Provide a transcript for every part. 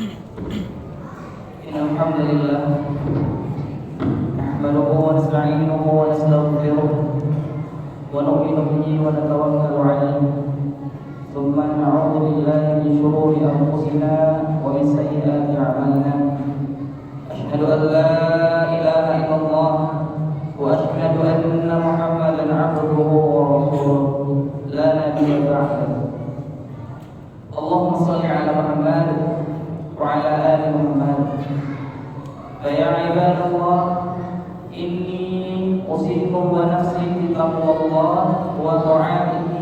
إن الحمد لله نحمده ونستعينه ونستغفره ونؤمن به ونتوكل عليه ثم نعوذ بالله من شرور أنفسنا ومن سيئات أعمالنا أشهد أن لا إله إلا الله وأشهد أن محمدا عبده ورسوله لا نبي بعده اللهم صل على محمد وعلى آل محمد فيا عباد الله إني أوصيكم ونفسي بتقوى الله وطاعته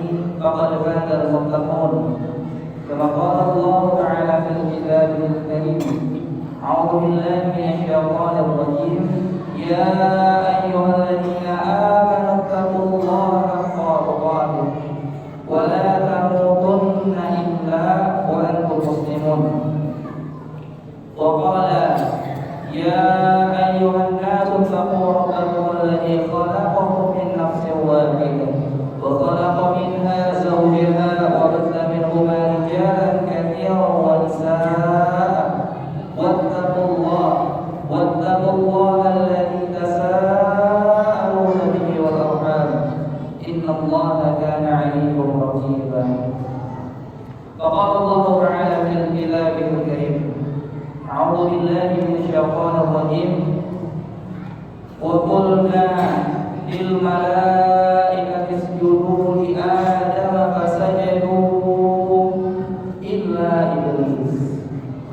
فقد فاز المتقون كما قال الله تعالى في الكتاب الكريم أعوذ بالله من الشيطان الرجيم يا أيها الذين آمنوا اتقوا الله حق تقاته ولا تموتن إلا وأنتم مسلمون وقال يا أيها الناس اتقوا ربكم الذي خلقكم من نفس واحدة وخلق منها زوجها وبث منهما رجالا كثيرا ونساء واتقوا الله الذي تساءلون به والأرحام إن الله كان عليكم رقيبا فقال الله تعالى في الكتاب الكريم أعوذ بالله من الشيطان الرجيم وقلنا للملائكة اسجدوا لآدم فسجدوا إلا إبليس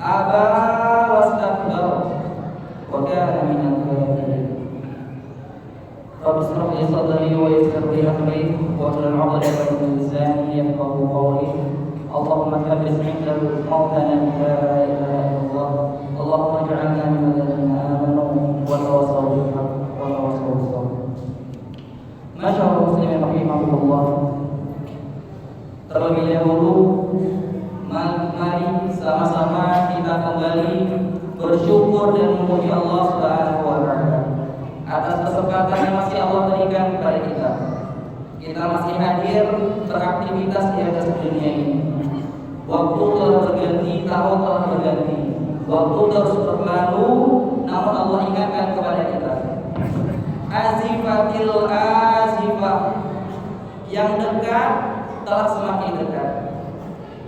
أبى واستكبر وكان من الكافرين رب اشرح لي صدري ويسر لي أمري واحلل عقدة من لساني يفقهوا قولي اللهم ثبت عند موتنا لا إله إلا الله اللهم اجعلنا من الذين آمنوا وتواصوا بالحق وتواصوا بالصبر. Masyaallah muslimin rahimahullah. Terlebih dahulu mari sama-sama kita kembali bersyukur dan memuji Allah Subhanahu wa taala atas kesempatan yang masih Allah berikan kepada kita. Kita masih hadir beraktivitas di atas dunia ini. Waktu telah berganti, tahun telah berganti. Waktu terus berlalu, namun Allah ingatkan kepada kita. Azifatil azifah, yang dekat telah semakin dekat.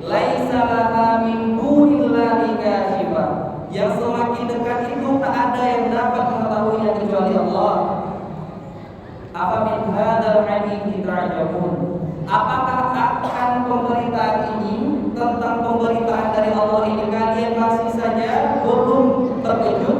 Laisa laha min dunillahi kashifah, yang semakin dekat itu tak ada yang dapat mengetahuinya kecuali Allah. Apa min hadzal hadits ta'jabun? Apakah akan pemberitaan ini tentang pemberitaan dari Allah ini kalian masih saja belum terkejut?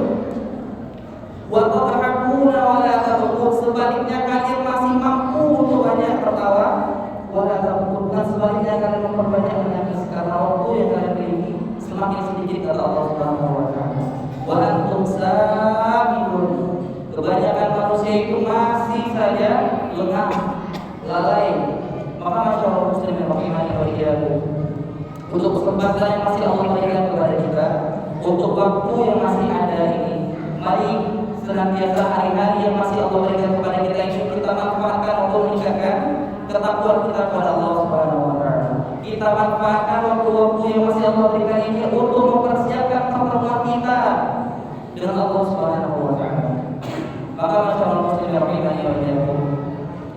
Wa tadhakuna wa la tabkun, sebaliknya kalian masih mampu untuk banyak tertawa. Wa la tabkun, sebaliknya kalian memperbanyak menangis karena waktu yang kalian miliki semakin sedikit kata Allah Subhanahu wa taala. Wa antum samidun, kebanyakan manusia itu masih saja lengah, lalai. Maka masyaallah muslimin rahimani wa iyyakum, untuk kesempatan yang masih Allah berikan kepada kita, untuk waktu yang masih ada ini, mari senantiasa hari-hari yang masih Allah berikan kepada kita ini kita manfaatkan untuk meningkatkan ketakwaan kita kepada Allah Subhanahu wa taala. Kita manfaatkan waktu-waktu yang masih Allah berikan ini untuk mempersiapkan pertemuan kita dengan Allah Subhanahu wa taala. Maka masyaallah muslimin rahimani wa iyyakum,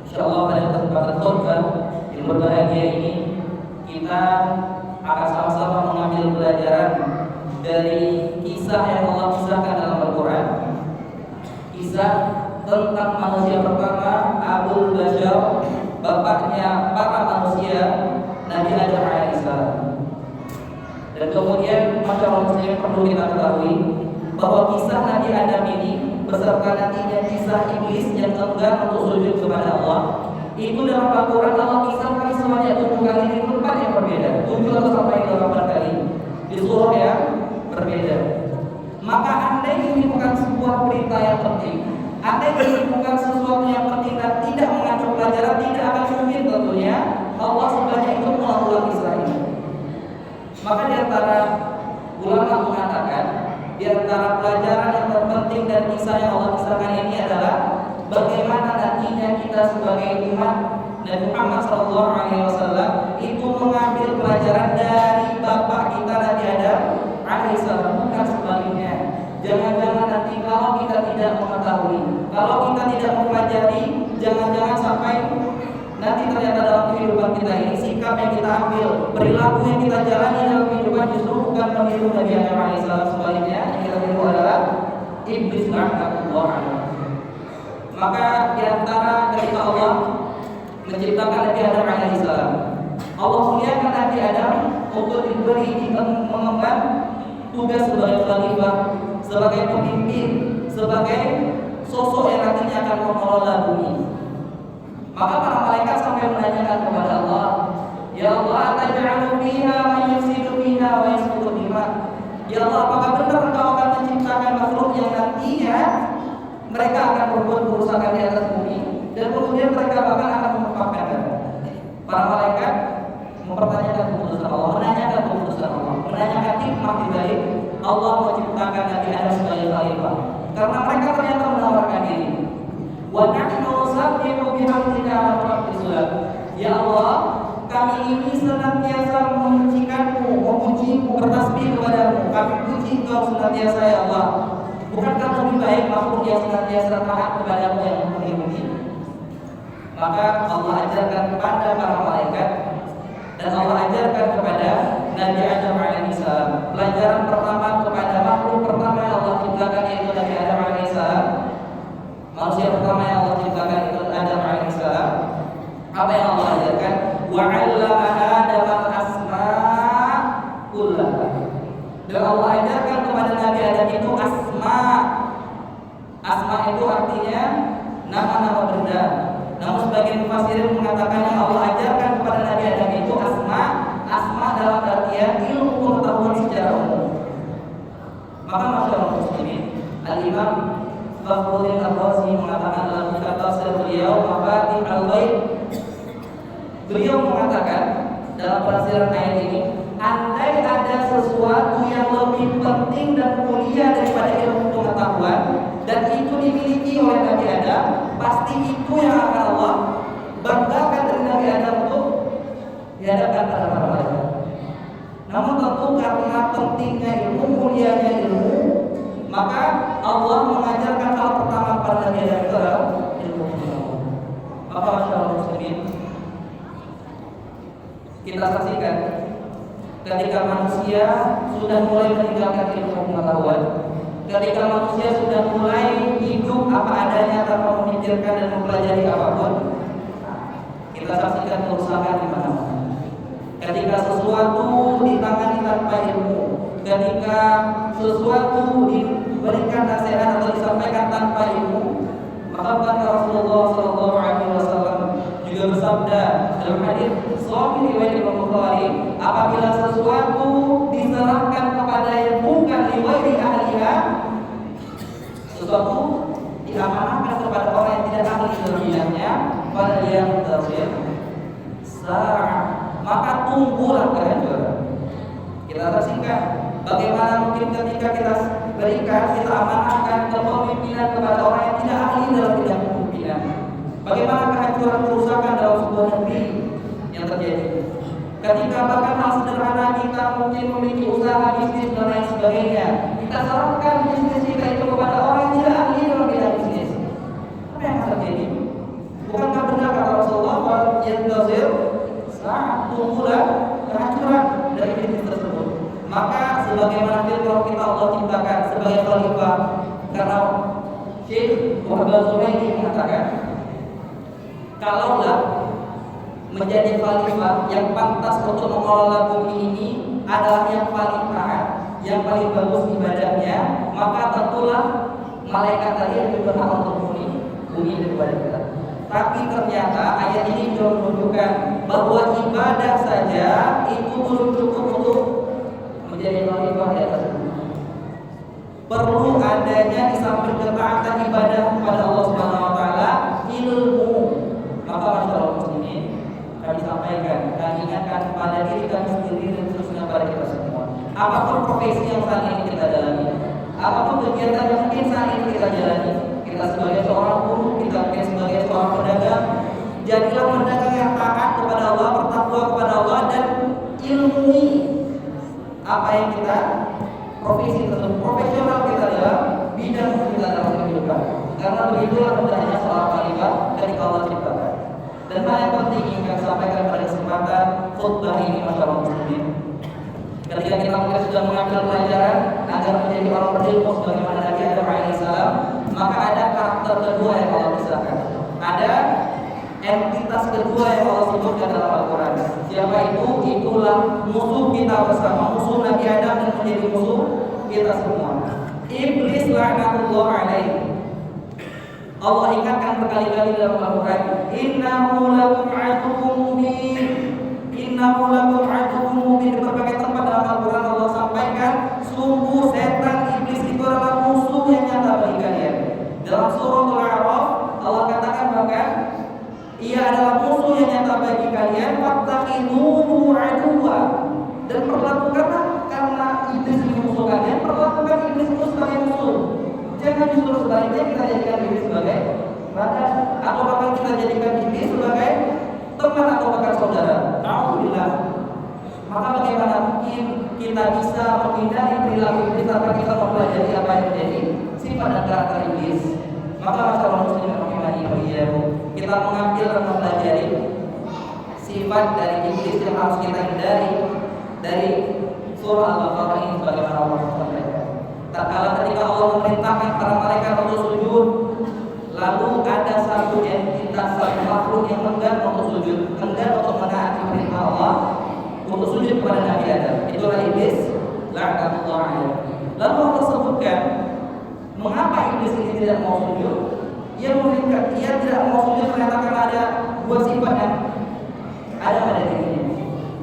insyaallah pada kesempatan khutbah yang berbahagia ini kita akan sama-sama mengambil pelajaran dari kisah yang Allah kisahkan dalam Al-Quran. Kisah tentang manusia pertama, Abul Bashar, bapaknya para manusia, Nabi Adam alaihissalam. Dan kemudian masyaallah muslimin perlu kita ketahui bahwa kisah Nabi Adam ini beserta nantinya kisah iblis yang enggan untuk sujud kepada Allah, itu dalam Al-Quran Allah kisahkan semuanya 7 kali di tempat yang berbeda, 7 atau sampai 8 kali di surah yang berbeda. Maka andai ini bukan sebuah berita yang penting, andai ini bukan sesuatu yang penting dan tidak mengandung pelajaran, tidak akan mungkin tentunya Allah sebanyak itu mengulang kisah ini. Maka di antara ulama mengatakan, di antara pelajaran yang terpenting dan kisah yang Allah kisahkan ini adalah bagaimana nantinya kita sebagai umat Nabi Muhammad SAW itu mengambil pelajaran dari bapak kita Nabi Adam alaihissalam. nanti kalau kita tidak mengetahui, kalau kita tidak mempelajari, jangan-jangan sampai nanti ternyata dalam kehidupan kita ini sikap yang kita ambil, perilaku yang kita jalani dalam kehidupan justru bukan meniru Nabi Adam alaihissalam, sebaliknya yang kita tiru adalah iblis la'natullah. Maka di antara ketika Allah menciptakan Nabi Adam alaihissalam, Allah muliakan Nabi Adam untuk diberi mengemban tugas sebagai khalifah, sebagai pemimpin, sebagai sosok yang nantinya akan mengelola bumi. Maka para malaikat sampai menanyakan kepada Allah, ya Allah, ataj'alu fiha man yufsidu fiha wa yasfiku dima. Ya Allah, apakah benar Engkau akan menciptakan makhluk yang nantinya mereka akan berbuat kerusakan di atas bumi dan kemudian mereka bahkan akan menumpahkan darah? Para malaikat mempertanyakan keputusan Allah, menanyakan keputusan Allah, menanyakan hikmah di balik Allah menciptakan Nabi Adam sebagai khalifah. Karena mereka ternyata menawarkan diri. Wa nahnu nusabbihu bihamdika wa nuqaddisu lak. Ya Allah, kami ini senantiasa memujikanmu, memujimu, bertasbih kepadamu. Kami puji Engkau senantiasa ya Allah. Bukankah lebih baik makhluk yang senantiasa taat kepadamu yang mempunyai? Maka Allah ajarkan kepada para malaikat dan Allah ajarkan kepada Nabi Adam alaihissalam. Pelajaran pertama kepada makhluk pertama yang Allah ciptakan yaitu Nabi Adam alaihissalam. Manusia pertama yang Allah ciptakan itu Adam alaihissalam. Apa yang Allah ajarkan? Wa 'allama Adam al-asma' kullaha. Dan Allah ajarkan kepada Nabi Adam itu asma. Asma itu artinya nama-nama benda. Namun sebagian mufassirin mengatakan yang Allah ajarkan kepada Nabi Adam itu asma. Asma dalam artian ilmu pengetahuan secara umum. Maka masyaallah muslimin, Al-Imam Fakhruddin Ar-Razi mengatakan dalam kitab tafsir beliau Mafatih Al-Ghaib, beliau mengatakan dalam penafsiran ayat ini, andai ada sesuatu yang lebih penting dan mulia daripada ilmu pengetahuan dan itu dimiliki oleh Nabi Adam, pasti itu yang akan Allah banggakan dari Nabi Adam untuk dihadapkan pada para malaikat. Namun tentu karena pentingnya ilmu, mulianya ilmu, maka Allah mengajarkan hal pertama pada Nabi Adam itu adalah ilmu pengetahuan. Maka masyaallah muslimin, kita saksikan ketika manusia sudah mulai meninggalkan ilmu pengetahuan, ketika manusia sudah mulai hidup apa adanya tanpa memikirkan dan mempelajari apapun, kita saksikan kerusakan di mana-mana. Ketika sesuatu ditangani tanpa ilmu, ketika sesuatu diberikan nasihat atau disampaikan tanpa ilmu, maka Rasulullah SAW juga bersabda dalam hadis Sahih riwayat Imam Bukhari, apabila sesuatu diserahkan kepada yang bukan riwayat ahliha, sesuatu diamanahkan kepada orang yang tidak ahli dalam bidangnya, pada yang tafsir maka tunggulah kehancuran. Kita saksikan bagaimana mungkin ketika kita berikan, kita amanahkan kepemimpinan kepada orang yang tidak ahli dalam bidang kepemimpinan, bagaimana kehancuran kerusakan dalam sebuah negeri yang terjadi. Ketika bahkan hal sederhana kita mungkin memiliki usaha bisnis dan lain sebagainya, kita serahkan bisnis kita itu kepada orang yang tidak ahli dalam bidang bisnis, apa yang akan terjadi? Bukankah benar kata Rasulullah, yang tafsir saat tunggulah kehancuran dari bisnis tersebut. Maka sebagaimana fitrah kita Allah ciptakan sebagai khalifah, karena Syekh Muhammad Zubairi mengatakan, kalaulah menjadi khalifah yang pantas untuk mengelola bumi ini adalah yang paling taat, yang paling bagus ibadahnya, maka tentulah malaikat tadi yang berhak untuk bumi daripada kita. Tapi ternyata ayat ini juga menunjukkan bahwa ibadah saja itu belum cukup untuk menjadi khalifah di atas bumi. Perlu adanya di samping ketaatan ibadah kepada Allah Subhanahu wa taala, ilmu. Maka masyaallah muslimin, kami sampaikan, kami ingatkan pada diri kami sendiri dan khususnya pada kita semua. Apapun profesi yang saat ini kita jalani, apapun kegiatan yang mungkin saat ini kita jalani, kita sebagai seorang guru, kita mungkin sebagai seorang pedagang, jadilah pedagang yang taat kepada Allah, bertakwa kepada Allah, dan ilmui apa yang kita profesi tersebut. Profesional kita adalah bidang kita dalam kehidupan. Karena begitulah hendaknya seorang khalifah ketika Allah ciptakan. Dan hal yang penting yang kami sampaikan pada kesempatan khutbah ini masyarakat muslimin. Ketika kita mungkin sudah mengambil pelajaran agar menjadi orang berilmu sebagaimana Nabi Adam alaihissalam, maka ada karakter kedua yang Allah pisahkan. Ada entitas kedua yang Allah sebutkan dalam Al-Quran. Siapa itu? Itulah musuh kita bersama, musuh Nabi Adam dan menjadi musuh kita semua. Iblis laknatullah alaihi. Allah ingatkan berkali-kali dalam Al-Quran, Innahu lakum aduwwum mubin. Innahu lakum aduwwum mubin. Di berbagai tempat dalam Al-Quran Allah sampaikan, sungguh setan iblis itu adalah musuh yang nyata bagi kalian. Dalam surah Al-A'raf Allah katakan bahkan ia adalah musuh yang nyata bagi kalian, fattakhiduhu aduwwa. Dan perlakukanlah karena iblis ini musuh kalian, perlakukan iblis itu sebagai musuh. Jangan justru sebaliknya kita jadikan iblis sebagai badan, atau bahkan kita jadikan iblis sebagai teman atau bahkan saudara. Alhamdulillah. Maka bagaimana mungkin kita bisa menghindari perilaku iblis tanpa kita mempelajari apa yang menjadi sifat dan karakter iblis? Maka masyarakat muslim rahimani wa iyyakum, kita mengambil dan mempelajari sifat dari iblis yang harus kita hindari dari surah Al-Baqarah ini sebagaimana Allah sampaikan. Tatkala ketika Allah memerintahkan para malaikat untuk sujud, lalu ada satu entitas, satu makhluk yang enggan untuk sujud, enggan untuk menaati perintah Allah untuk sujud kepada Nabi Adam. Itulah iblis laknatullah alaihi. Lalu Allah sebutkan mengapa iblis ini tidak mau sujud. Ia tidak mau sujud ternyata karena ada dua sifat yang ada pada dirinya.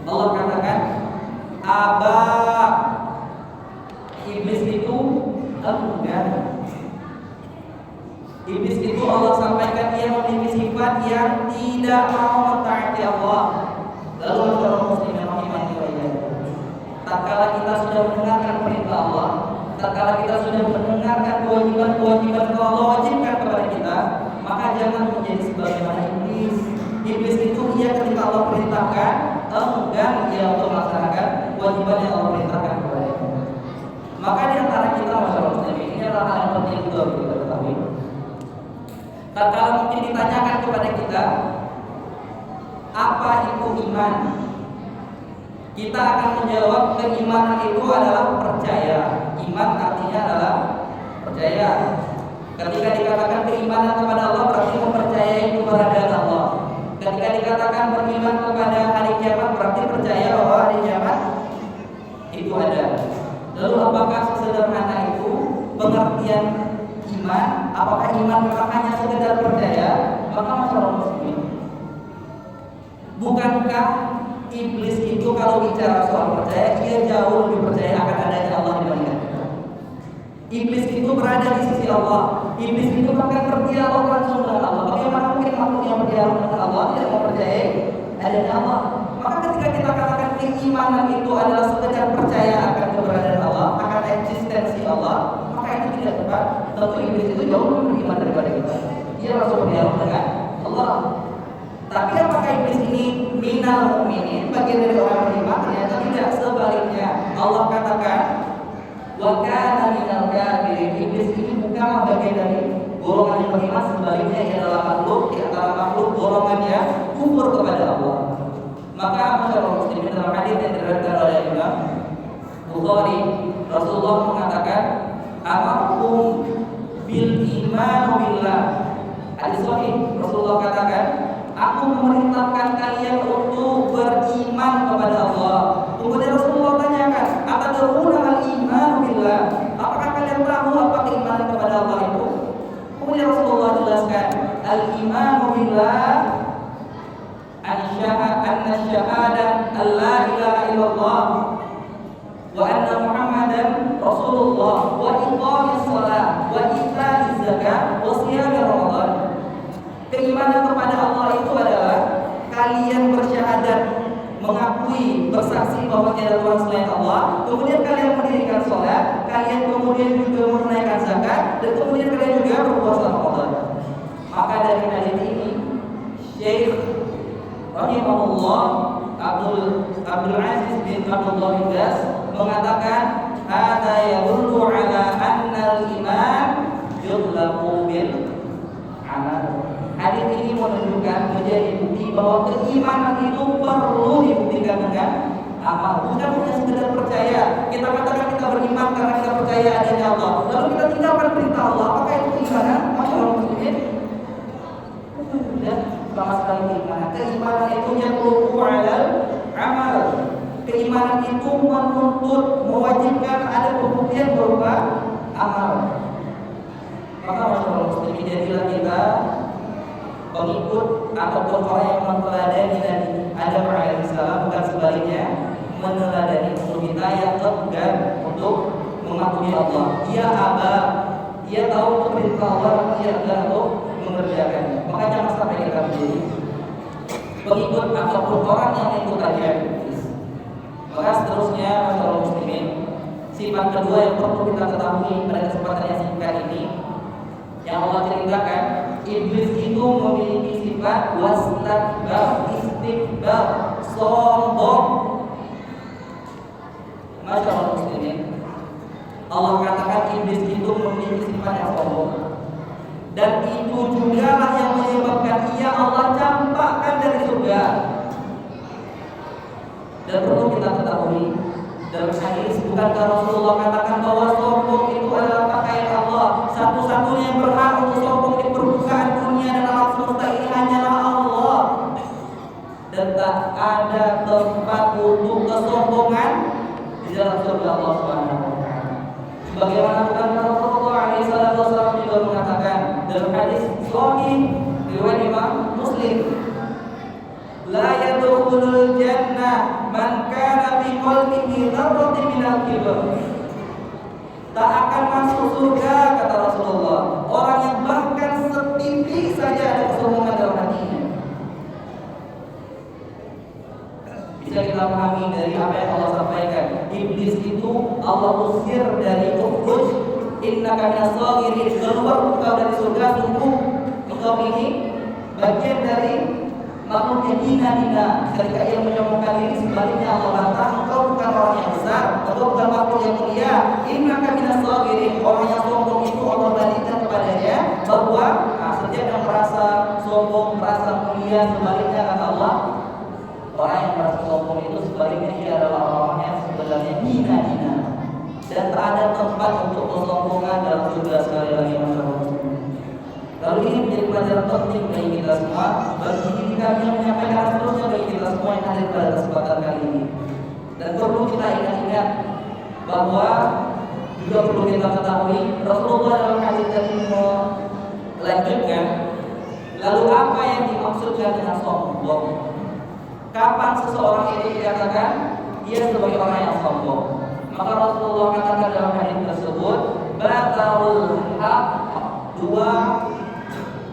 Allah katakan aba. Iblis itu enggan. Iblis itu Allah sampaikan ia memiliki sifat yang tidak mau mentaati Allah. Lalu masyarakat muslimin rahimani wa iyyakum, tatkala kita sudah mendengarkan perintah Allah, tatkala kita sudah mendengarkan kewajiban-kewajiban yang Allah wajibkan kepada kita, maka jangan menjadi sebagaimana iblis. Iblis itu ia ketika Allah perintahkan enggan ia untuk melaksanakan kewajiban yang Allah perintahkan kepada kita. Maka di antara kita masyarakat muslimin, ini adalah hal yang penting juga kita ketahui. Tatkala mungkin ditanyakan kepada kita apa itu iman, kita akan menjawab keimanan itu adalah percaya. Iman artinya adalah percaya. Ketika dikatakan keimanan kepada Allah berarti mempercayai keberadaan Allah. Ketika dikatakan beriman kepada hari kiamat berarti percaya bahwa hari kiamat itu ada. Lalu apakah sesederhana itu pengertian iman? Apakah iman memang hanya sekedar percaya? Maka masyarakat muslimin, bukankah iblis itu kalau bicara soal percaya, ia jauh lebih percaya akan adanya Allah dibandingkan kita. Iblis itu berada di sisi Allah. Iblis itu bahkan berdialog langsung dengan Allah. Bagaimana mungkin makhluk yang berdialog dengan Allah tidak mempercayai adanya Allah? Maka ketika kita katakan keimanan itu adalah sekedar percaya akan keberadaan Allah, akan eksistensi Allah, maka itu tidak tepat. Tentu iblis itu jauh lebih beriman daripada kita. Dia langsung berdialog dengan Allah. Tapi apakah iblis ini minal mu'minin, bagian dari orang beriman? Ternyata tidak, sebaliknya. Allah katakan wa kana minal kafirin. Iblis ini bukanlah bagian dari golongan yang beriman, sebaliknya ia adalah makhluk di antara makhluk golongan yang kufur kepada Allah. Maka masyarakat muslimin, dalam hadis yang diriwayatkan oleh Imam Bukhari, Rasulullah mengatakan amarkum bil iman billah. Hadis sahih, Rasulullah katakan, aku memerintahkan kalian untuk beriman kepada Allah. Kemudian Rasulullah tanyakan, atadruna al iman billah? Apakah kalian tahu apa keimanan kepada Allah itu? Kemudian Rasulullah jelaskan, al iman billah anna syahadat alla ilaha illallah wa anna Muhammadan Rasulullah wa iqamis shalah wa ita'iz zakat wa shiyam Ramadan. Keimanan kepada Allah itu adalah kalian bersyahadat, mengakui, bersaksi bahwa tiada Tuhan selain Allah, kemudian kalian mendirikan sholat, kalian kemudian juga menunaikan zakat, dan kemudian kalian juga berpuasa Ramadan. Maka dari hadis ini, Syekh rahimahullah Abdul Aziz bin Abdullah bin Baz mengatakan, "Hada yadullu ala anna al-iman bahwa keimanan itu perlu dibuktikan dengan amal, bukan hanya sekedar percaya. Kita katakan kita beriman karena kita percaya adanya Allah, lalu kita tinggalkan perintah Allah. Apakah itu keimanan? Masyaallah muslimin, tidak sama sekali keimanan. Keimanan itu yaqulu 'alal amal. Keimanan itu menuntut, mewajibkan ada pembuktian berupa amal. Maka masyaallah muslimin, jadilah kita pengikut ataupun orang yang meneladani Nabi Adam alaihissalam, bukan sebaliknya, meneladani musuh kita yang enggan untuk mematuhi Allah. Ia abah, ia tahu perintah Allah, ia enggan untuk mengerjakannya. Maka jangan sampai kita menjadi pengikut ataupun orang yang mengikut ajaran iblis. Maka seterusnya, masyaallah muslimin, sifat kedua yang perlu kita ketahui pada kesempatan yang singkat ini, yang Allah ceritakan, iblis itu memiliki sifat wastakbar, istikbar, sombong. Masyaallah muslimin, Allah katakan iblis itu memiliki sifat yang sombong, dan itu juga lah yang menyebabkan ia Allah campakkan dari surga. Dan perlu kita ketahui dalam hadis, bukankah Rasulullah katakan bahwa sombong itu adalah pakaian Allah? Satu-satunya yang berhak untuk sombong di permukaan dunia dan alam semesta ini hanyalah Allah. Dan tak ada tempat untuk kesombongan di dalam surga Allah Subhanahu wa taala. Sebagaimana bukankah Rasulullah alaihi wasallam juga mengatakan dalam hadis sahih riwayat Imam Muslim, la yadkhulul jannah man kana fi qalbihi dzarratun minal kibr. Tak akan masuk surga, kata Rasulullah, orang yang bahkan setitik saja ada kesombongan dalam hatinya. Bisa kita pahami dari apa yang Allah sampaikan, iblis itu Allah usir dari ukhruj innaka minas saghirin, keluar engkau dari surga, sungguh engkau ini bagian dari makhluk yang hina. Ketika ia menyombongkan diri, sebaliknya Allah bantah, engkau bukan orang yang besar, engkau bukan makhluk yang mulia. Innaka minas saghirin, orang yang sombong itu Allah balikkan kepadanya bahwa setiap yang merasa sombong, merasa mulia, sebaliknya kata Allah, orang yang merasa sombong itu sebaliknya dia adalah orang yang sebenarnya hina. Dan tak ada tempat untuk kesombongan dalam surga, sekali lagi masyaallah. Lalu ini menjadi pelajaran penting bagi kita semua, bagi diri kami yang menyampaikan seterusnya, bagi kita semua yang hadir pada kesempatan kali ini. Dan perlu kita ingat-ingat bahwa juga perlu kita ketahui, Rasulullah dalam hadis tadi melanjutkan, lalu apa yang dimaksudkan dengan sombong? Kapan seseorang itu dikatakan dia sebagai orang yang sombong? Maka Rasulullah katakan dalam hadis tersebut, batarul haq,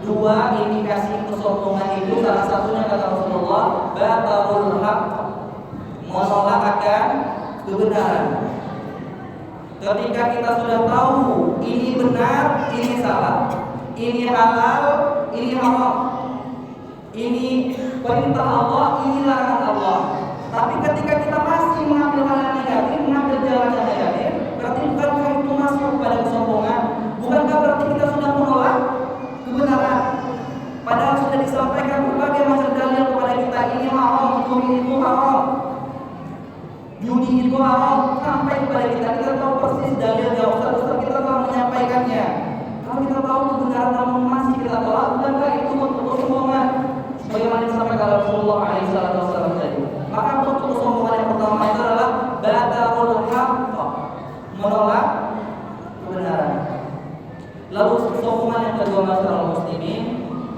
dua indikasi kesombongan itu, salah satunya kata Rasulullah, batarul haq, menolak akan kebenaran. Ketika kita sudah tahu ini benar, ini salah, ini halal, ini haram, ini perintah Allah, ini larangan Allah, tapi ketika kita masih mengambil hal yang negatif, mengambil jalan yang negatif, berarti bukankah itu masuk pada kesombongan? Bukankah berarti kita sudah menolak kebenaran? Padahal sudah disampaikan berbagai macam dalil kepada kita, ini haram, itu haram, judi itu haram, sampai kepada kita tahu persis dalilnya, ustaz-ustaz kita telah menyampaikannya. Kalau kita tahu kebenaran namun masih kita tolak, bukankah itu bentuk kesombongan? Sebagaimana disampaikan Rasulullah SAW tadi. Maka bentuk kesombongan yang pertama itu adalah batarul haqq, menolak kebenaran. Lalu kesombongan yang kedua, masyaallah muslimin,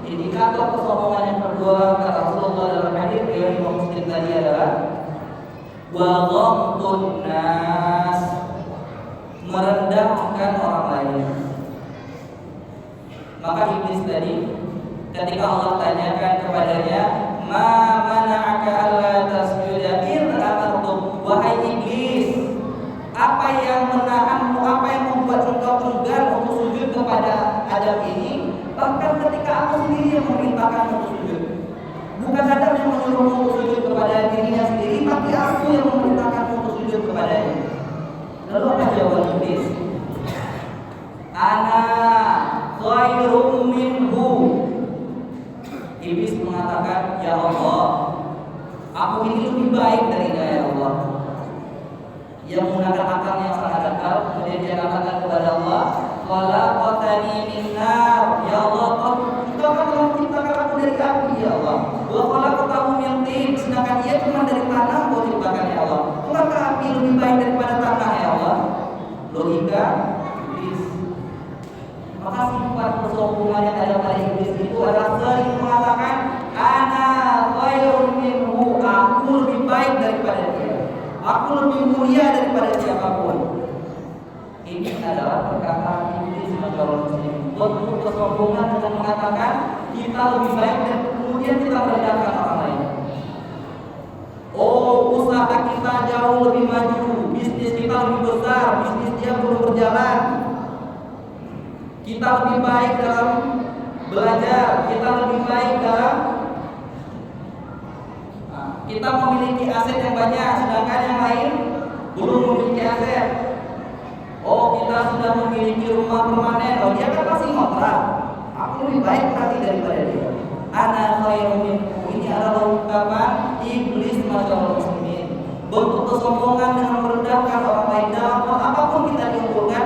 indikator kesombongan yang kedua kata Rasulullah dalam hadis riwayat Imam Muslim tadi adalah wa ghamtun nas, merendahkan orang lain. Maka iblis tadi ketika Allah tanyakan kepadanya, ma mana'aka alla tasjuda id amartum, wahai iblis, apa yang menahanmu, apa yang membuat engkau enggan untuk sujud kepada Adam ini, bahkan ketika aku sendiri yang memerintahkanmu untuk sujud. Bukan Adam yang menyuruhmu untuk sujud kepada dirinya sendiri, tapi aku yang memerintahkanmu untuk sujud kepadanya. Lalu apa jawaban iblis? Ana khairum minhu. Iblis mengatakan, mengatakan, ya Allah, aku ini lebih baik darinya ya Allah. Ia menggunakan akalnya yang sangat akal, kemudian dia katakan kepada Allah, khalaqtani min nar, ya Allah, Engkau kan telah menciptakan aku dari api ya Allah. Wa khalaqtahu min tin, sedangkan ia cuma dari tanah Engkau ciptakan ya Allah. Bukankah api lebih baik daripada tanah ya Allah? Logika iblis. Maka sifat kesombongan yang ada pada iblis itu adalah sering mengatakan, ana khairun minhu, aku lebih baik daripada dia, aku lebih mulia daripada siapapun. Ini adalah perkataan iblis masyaallah muslim. Bentuk kesombongan dengan mengatakan kita lebih baik dan kemudian kita merendahkan orang lain. Oh, usaha kita jauh lebih maju, bisnis kita lebih besar, bisnis dia belum berjalan. Kita lebih baik dalam belajar, kita lebih baik dalam kita memiliki aset yang banyak, sedangkan yang lain belum memiliki aset. Oh, kita sudah memiliki rumah permanen, oh dia kan masih ngontrak. Aku lebih baik berarti daripada dia. Ana khairun minhu. Ini adalah ungkapan iblis masyaallah muslimin. Bentuk kesombongan dengan merendahkan orang lain dalam apapun kita diunggulkan,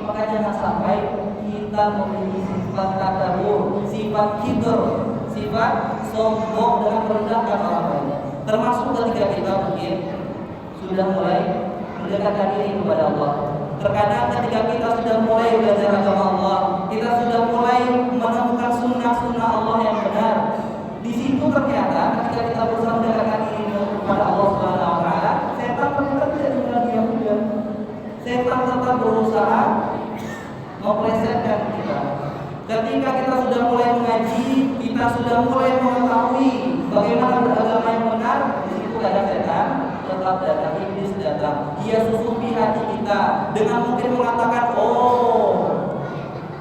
maka jangan sampai kita memiliki sifat takabur, sifat kibr, sifat sombong dengan merendahkan orang lain. Termasuk ketika kita mungkin sudah mulai mendekatkan diri kepada Allah. Terkadang ketika kita sudah mulai belajar agama Allah, kita sudah mulai menemukan sunnah-sunnah Allah yang benar. Di situ ternyata ketika kita berusaha mendekatkan diri kepada Allah Subhanahu wa taala, setan ternyata tidak tinggal diam juga. Setan tetap berusaha memplesetkan kita. Ketika kita sudah mulai mengaji, kita sudah mulai mengetahui bagaimana beragama yang benar, di situ ada setan tetap datang, iblis datang. Dia susupi hati kita dengan mungkin mengatakan, oh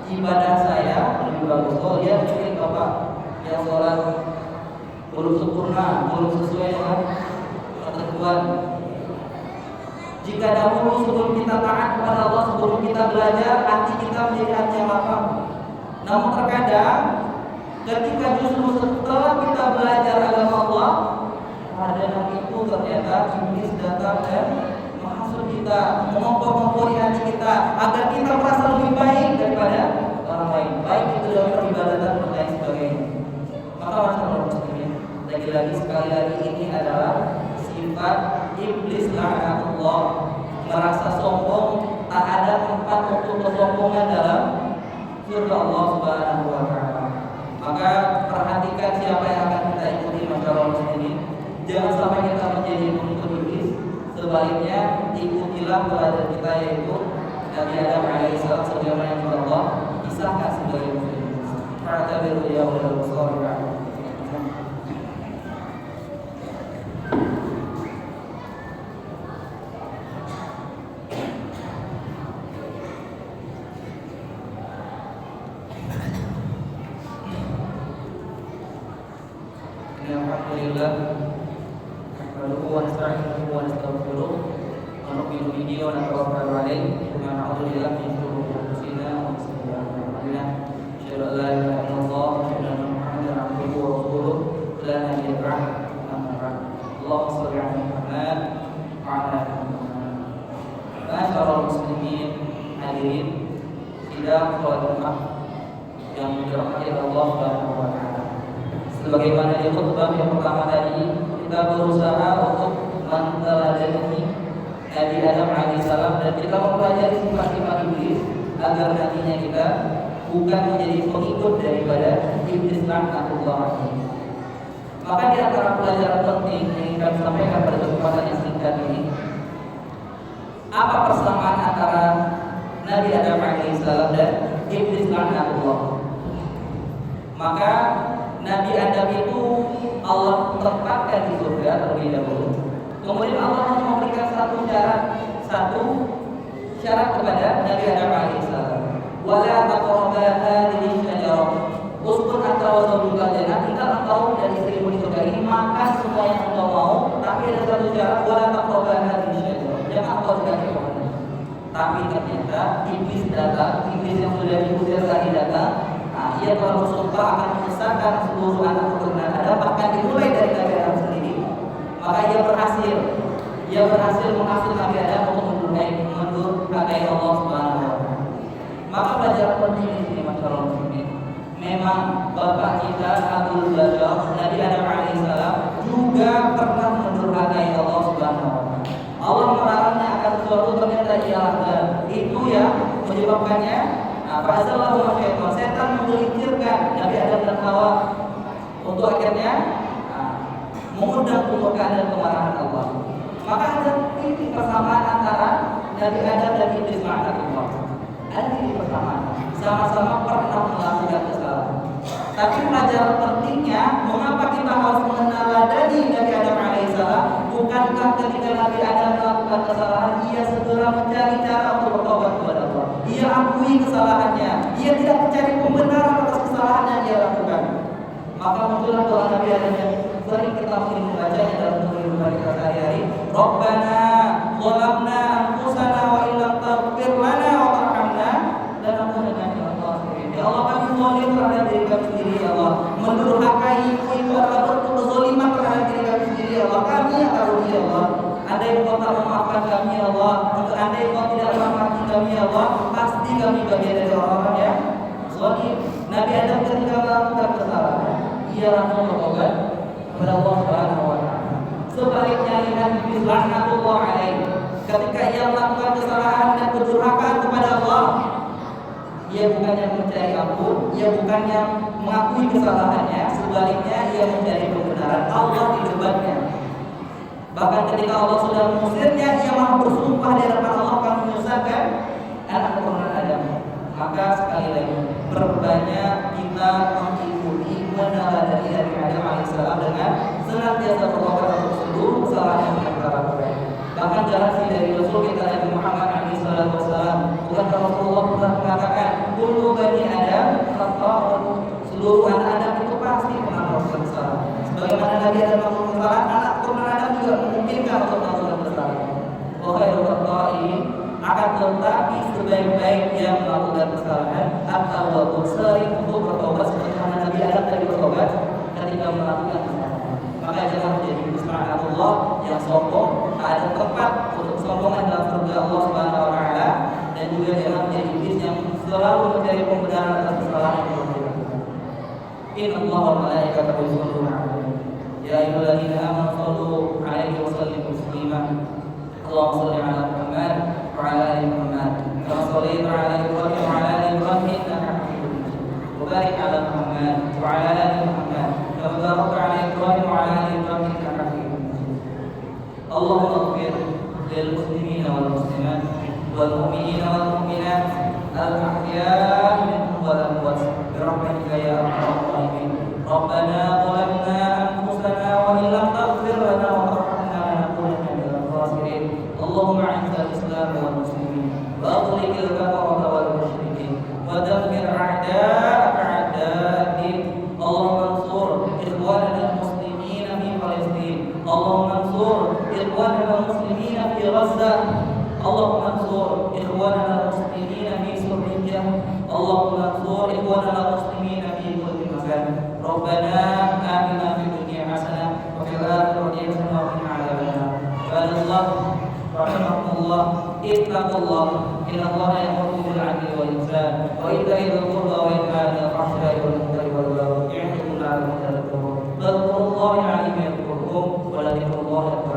ibadah saya lebih bagus. Oh ya mungkin bapak yang sholat belum sempurna, belum sesuai dengan ketentuan. Jika dahulu sebelum kita taat kepada Allah, sebelum kita belajar, hati kita menjadi hati yang lapang. Namun terkadang ketika justru setelah kita belajar agama Allah, pada itu ternyata iblis datang dan menghasut kita, mengompor-ngompori hati kita agar kita merasa lebih baik daripada orang lain, baik itu dalam peribadatan dan lain sebagainya. Maka masyaallah muslimin, lagi-lagi sekali lagi ini adalah sifat iblis la'natullah, merasa sombong. Tak ada tempat untuk kesombongan dalam surga Allah Subhanahu wa taala. Maka perhatikan siapa yang akan kita ikuti masyaallah muslimin. Jangan sampai kita menjadi pengikut iblis. Sebaliknya ikutilah teladan kita, yaitu Nabi Adam alaihissalam sebagaimana yang Allah kisahkan sebagai muslim. Fa'tabiru ya ulul absar. Alhamdulillah, nahmaduhu wa nasta'inuhu wa nastaghfiruh wa nu'minu bihi wa natawakkalu alayhi wa na'udzu billahi min shururi anfusina wa min sayyi'ati a'malina. Asyhadu an la ilaha illallah wa asyhadu anna Muhammadan 'abduhu wa rasuluh la nabiyya ba'dahu. Amma ba'd. Allahumma shalli 'ala Muhammad wa 'ala ali Muhammad. Ma'asyiral muslimin, hadirin sidang salat Jumat yang dirahmati Allah Subhanahu wa taala. Sebagaimana di khutbah yang pertama tadi, kita berusaha untuk meneladani Nabi Adam alaihissalam dan kita mempelajari sifat-sifat iblis agar nantinya kita bukan menjadi pengikut daripada iblis laknatullah alaihi. Maka di antara pelajaran penting yang kami sampaikan pada kesempatan yang singkat ini, apa persamaan antara Nabi Adam alaihissalam dan iblis laknatullah? Maka Nabi Adam itu Allah tempatkan di surga terlebih dahulu. Kemudian Allah memberikan satu syarat kepada Nabi Adam alaihissalam. Wala taqrabu hadhihi syajarah. Uskun anta wa zawjuka jannah. Tinggal engkau dan istrimu di surga ini makan semua yang engkau mau, tapi ada satu syarat, wala taqrabu hadhihi syajarah. Jangan engkau dekati pohon. Tapi ternyata iblis datang, iblis yang sudah diusir tadi datang. ia telah bersumpah akan menyesatkan seluruh anak keturunan Adam, bahkan dimulai dari Nabi Adam sendiri. Maka ia berhasil menghasil Nabi Adam untuk mendurhakai Allah Subhanahu wa taala. Maka pelajaran penting di sini masyaallah muslimin. Memang bapak kita Abul Bashar Nabi Adam alaihissalam juga pernah mendurhakai Allah Subhanahu wa taala. Allah melarangnya akan sesuatu, ternyata ia lakukan. Itu ya menyebabkannya fa'azallahu syaitan, setan menggelincirkan Nabi Adam dan Hawa untuk akhirnya mengundang kemurkaan dan kemarahan Allah. Maka ada titik persamaan antara Nabi Adam dan Iblis ma'akallah. Ada titik persamaan, sama-sama pernah melakukan kesalahan. Tapi pelajaran pentingnya, mengapa kita harus meneladani Nabi Adam alaihissalam? Bukankah ketika Nabi Adam melakukan kesalahan, ia segera mencari cara untuk bertobat kepada Allah? Ia akui kesalahannya, ia tidak mencari pembenaran atas kesalahan yang dia lakukan. Maka muncullah doa Nabi Adam yang sering kita mungkin membacanya dalam kehidupan kita sehari-hari. Rabbana zalamna anfusana wa illam taghfir lana wa tarhamna lanakunanna minal khasirin. Ya Allah, kami zalim terhadap diri kami sendiri ya Allah. Mendurhakai itu adalah bentuk kezaliman terhadap diri kami sendiri ya Allah. Kami akan rugi ya Allah. Andai Engkau tak memaafkan kami ya Allah, andai Engkau tidak merahmati kami ya Allah, pasti kami bagian dari orang-orang yang zalim. Nabi Adam ketika melakukan kesalahan, ia langsung bertobat kepada Allah Subhanahu wa taala. Sebaliknya lihat Iblis laknatullah alaihi, ketika ia melakukan kesalahan dan kedurhakaan kepada Allah, ia bukannya mencari ampun, ia bukannya mengakui kesalahannya, sebaliknya ia mencari kebenaran. Allah di debatnya. Bahkan ketika Allah sudah mengusirnya, ia malah bersumpah di hadapan Allah akan menyusahkan anak keturunan Adam. Maka sekali lagi, perbanyak kita mengikuti meneladani Nabi Adam alaihissalam dengan senantiasa bertobat untuk seluruh kesalahan yang kita lakukan. Bahkan generasi dari Rasul kita Nabi Muhammad alaihissalam, bukan Rasulullah pernah mengatakan, kullu bani Adam khata'un, seluruh anak Adam itu pasti pernah melakukan kesalahan. Sebagaimana Nabi Adam melakukan kesalahan, anak keturunan Adam juga memungkinkan untuk melakukan kesalahan. Wa khairul khata'in, akan tetapi sebaik-baik yang melakukan kesalahan atau sering untuk bertobat sebagaimana Nabi Adam tadi bertobat ketika melakukan kesalahan. Maka jangan menjadi subhanallah yang sombong, tak ada tempat untuk sombongan dalam surga Allah Subhanahu wa taala, dan juga jangan menjadi iblis yang selalu mencari pembenaran atas kesalahan yang dilakukan. Innallaha wa malaikatahu yusholluna 'alan ya ayyuhalladzina amanu shallu 'alaihi wa sallimu taslima. Allahumma shalli 'ala Muhammad wa 'ala ali Muhammad kama shallaita 'ala Ibrahim wa 'ala ali Ibrahim innaka Hamidum Majid. Wa barik 'ala Muhammad wa 'ala ali Muhammad kama barakta 'ala Ibrahim wa 'ala ali Ibrahim innaka Hamidum Majid. Allahumma ighfir lil muslimina wal muslimat wal mu'minina wal mu'minat al-ahya'i minhum wal amwat bi rahmatika ya arhamar rahimin. Rabbana zalamna anfusana wa illam taghfir lana wa tarhamna lanakunanna minal khasirin. Allahumma 'izzal Islam wal muslimin wa aghlil kafarata wal musyrikin wa dammir a'da'aka a'da'ad-din. Allahumma ansur ikhwanana al-muslimin fi Palestin. Allahumma ansur ikhwanana al-muslimin fi Gaza. Allahumma ansur ikhwanana al-muslimin fi Suriah. Allahumma ansur ikhwanana al-muslimin fi kulli makan. Rabbana atina fid dunya hasanah wa fil akhirati hasanah wa qina adzabannar. Subhanallah rahimakumullah, ittaqullah, innallaha ya'muru bil 'adli wal ihsan wa ita'i dzil qurba wa yanha 'anil fahsya'i wal munkari wal baghi ya'idukum la'allakum tadhakkarun. Fadhkurullaha 'aliman yadhkurkum wa la dhikrullahi akbar.